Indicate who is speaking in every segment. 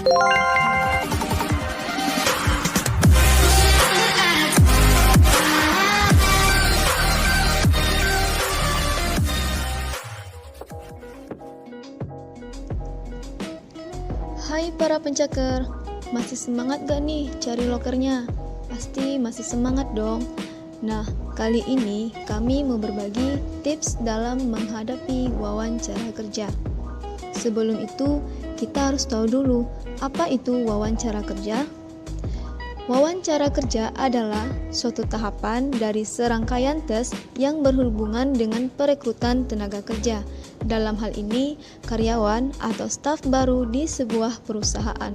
Speaker 1: Hai para pencaker, masih semangat gak nih cari lokernya? Pasti masih semangat dong. Nah, kali ini kami mau berbagi tips dalam menghadapi wawancara kerja. Sebelum itu, kita harus tahu dulu apa itu wawancara kerja. Wawancara kerja adalah suatu tahapan dari serangkaian tes yang berhubungan dengan perekrutan tenaga kerja. Dalam hal ini, karyawan atau staf baru di sebuah perusahaan.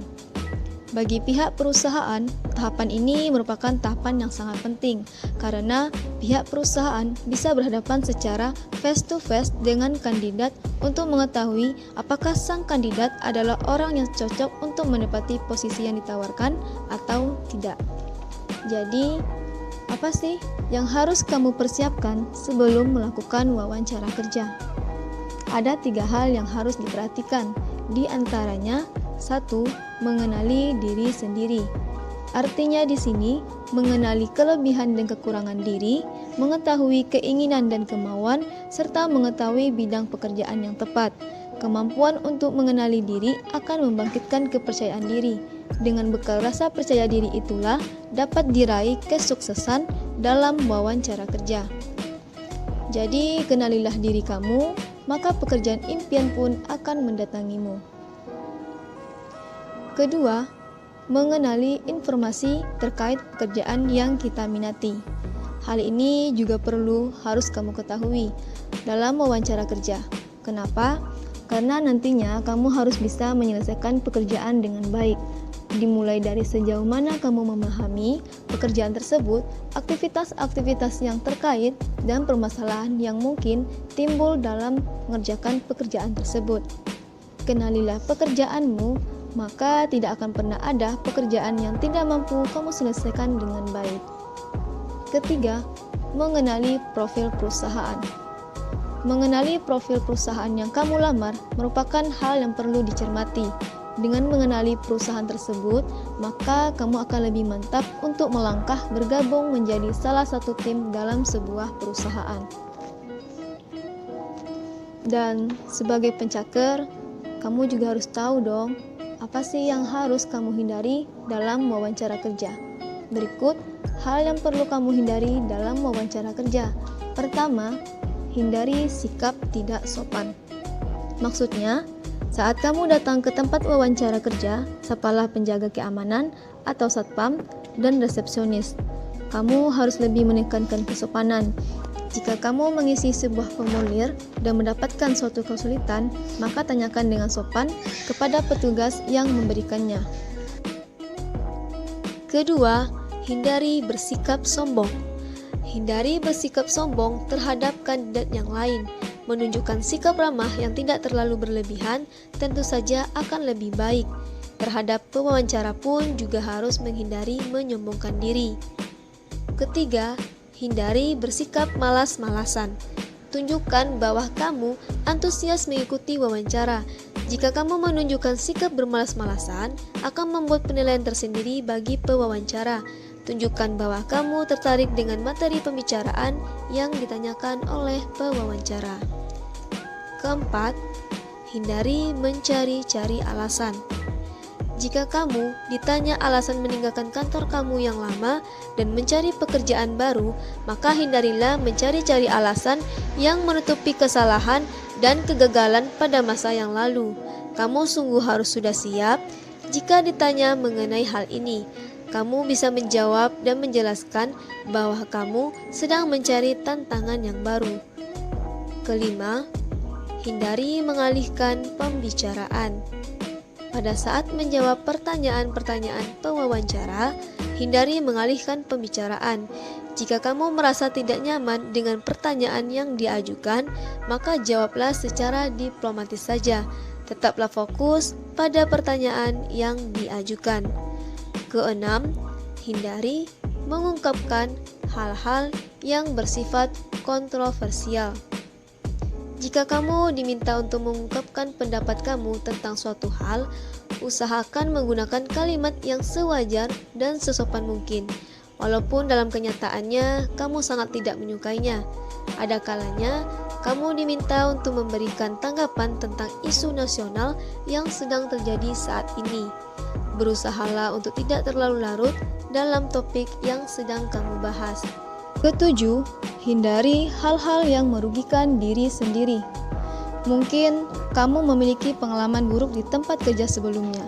Speaker 1: Bagi pihak perusahaan, tahapan ini merupakan tahapan yang sangat penting karena pihak perusahaan bisa berhadapan secara face to face dengan kandidat untuk mengetahui apakah sang kandidat adalah orang yang cocok untuk menepati posisi yang ditawarkan atau tidak. Jadi, apa sih yang harus kamu persiapkan sebelum melakukan wawancara kerja? Ada 3 hal yang harus diperhatikan, di antaranya 1. Mengenali diri sendiri. Artinya di sini, mengenali kelebihan dan kekurangan diri, mengetahui keinginan dan kemauan, serta mengetahui bidang pekerjaan yang tepat. Kemampuan untuk mengenali diri akan membangkitkan kepercayaan diri. Dengan bekal rasa percaya diri itulah dapat diraih kesuksesan dalam wawancara kerja. Jadi, kenalilah diri kamu, maka pekerjaan impian pun akan mendatangimu. Kedua, mengenali informasi terkait pekerjaan yang kita minati. Hal ini juga harus kamu ketahui dalam wawancara kerja. Kenapa? Karena nantinya kamu harus bisa menyelesaikan pekerjaan dengan baik. Dimulai dari sejauh mana kamu memahami pekerjaan tersebut, aktivitas-aktivitas yang terkait, dan permasalahan yang mungkin timbul dalam mengerjakan pekerjaan tersebut. Kenalilah pekerjaanmu, maka tidak akan pernah ada pekerjaan yang tidak mampu kamu selesaikan dengan baik. Ketiga, mengenali profil perusahaan. Mengenali profil perusahaan yang kamu lamar merupakan hal yang perlu dicermati. Dengan mengenali perusahaan tersebut, maka kamu akan lebih mantap untuk melangkah bergabung menjadi salah satu tim dalam sebuah perusahaan. Dan sebagai pencaker, kamu juga harus tahu dong, apa sih yang harus kamu hindari dalam wawancara kerja? Berikut hal yang perlu kamu hindari dalam wawancara kerja. Pertama, hindari sikap tidak sopan. Maksudnya, saat kamu datang ke tempat wawancara kerja, sapalah penjaga keamanan atau satpam dan resepsionis. Kamu harus lebih menekankan kesopanan. Jika kamu mengisi sebuah formulir dan mendapatkan suatu kesulitan, maka tanyakan dengan sopan kepada petugas yang memberikannya. Kedua, hindari bersikap sombong. Hindari bersikap sombong terhadap kandidat yang lain. Menunjukkan sikap ramah yang tidak terlalu berlebihan tentu saja akan lebih baik. Terhadap pewawancara pun juga harus menghindari menyombongkan diri. Ketiga, hindari bersikap malas-malasan. Tunjukkan bahwa kamu antusias mengikuti wawancara. Jika kamu menunjukkan sikap bermalas-malasan, akan membuat penilaian tersendiri bagi pewawancara. Tunjukkan bahwa kamu tertarik dengan materi pembicaraan yang ditanyakan oleh pewawancara. Keempat, hindari mencari-cari alasan. Jika kamu ditanya alasan meninggalkan kantor kamu yang lama dan mencari pekerjaan baru, maka hindarilah mencari-cari alasan yang menutupi kesalahan dan kegagalan pada masa yang lalu. Kamu sungguh harus sudah siap jika ditanya mengenai hal ini. Kamu bisa menjawab dan menjelaskan bahwa kamu sedang mencari tantangan yang baru. Kelima, hindari mengalihkan pembicaraan. Pada saat menjawab pertanyaan-pertanyaan pewawancara, hindari mengalihkan pembicaraan. Jika kamu merasa tidak nyaman dengan pertanyaan yang diajukan, maka jawablah secara diplomatis saja. Tetaplah fokus pada pertanyaan yang diajukan. Keenam, hindari mengungkapkan hal-hal yang bersifat kontroversial. Jika kamu diminta untuk mengungkapkan pendapat kamu tentang suatu hal, usahakan menggunakan kalimat yang sewajar dan sesopan mungkin. Walaupun dalam kenyataannya kamu sangat tidak menyukainya, ada kalanya kamu diminta untuk memberikan tanggapan tentang isu nasional yang sedang terjadi saat ini. Berusahalah untuk tidak terlalu larut dalam topik yang sedang kamu bahas.
Speaker 2: Ketujuh, hindari hal-hal yang merugikan diri sendiri. Mungkin kamu memiliki pengalaman buruk di tempat kerja sebelumnya,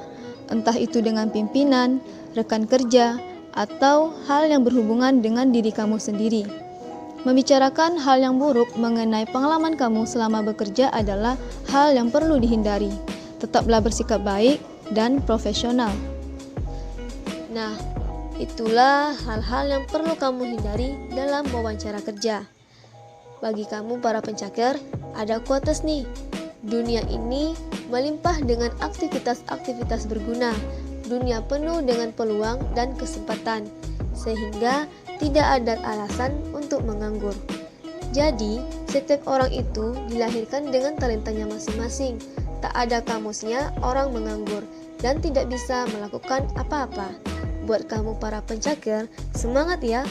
Speaker 2: entah itu dengan pimpinan, rekan kerja, atau hal yang berhubungan dengan diri kamu sendiri. Membicarakan hal yang buruk mengenai pengalaman kamu selama bekerja adalah hal yang perlu dihindari. Tetaplah bersikap baik dan profesional.
Speaker 1: Nah, itulah hal-hal yang perlu kamu hindari dalam wawancara kerja. Bagi kamu para pencaker, ada quotes nih. Dunia ini melimpah dengan aktivitas-aktivitas berguna. Dunia penuh dengan peluang dan kesempatan, sehingga tidak ada alasan untuk menganggur. Jadi, setiap orang itu dilahirkan dengan talentanya masing-masing. Tak ada kamusnya orang menganggur dan tidak bisa melakukan apa-apa. Buat kamu para pencaker, semangat ya!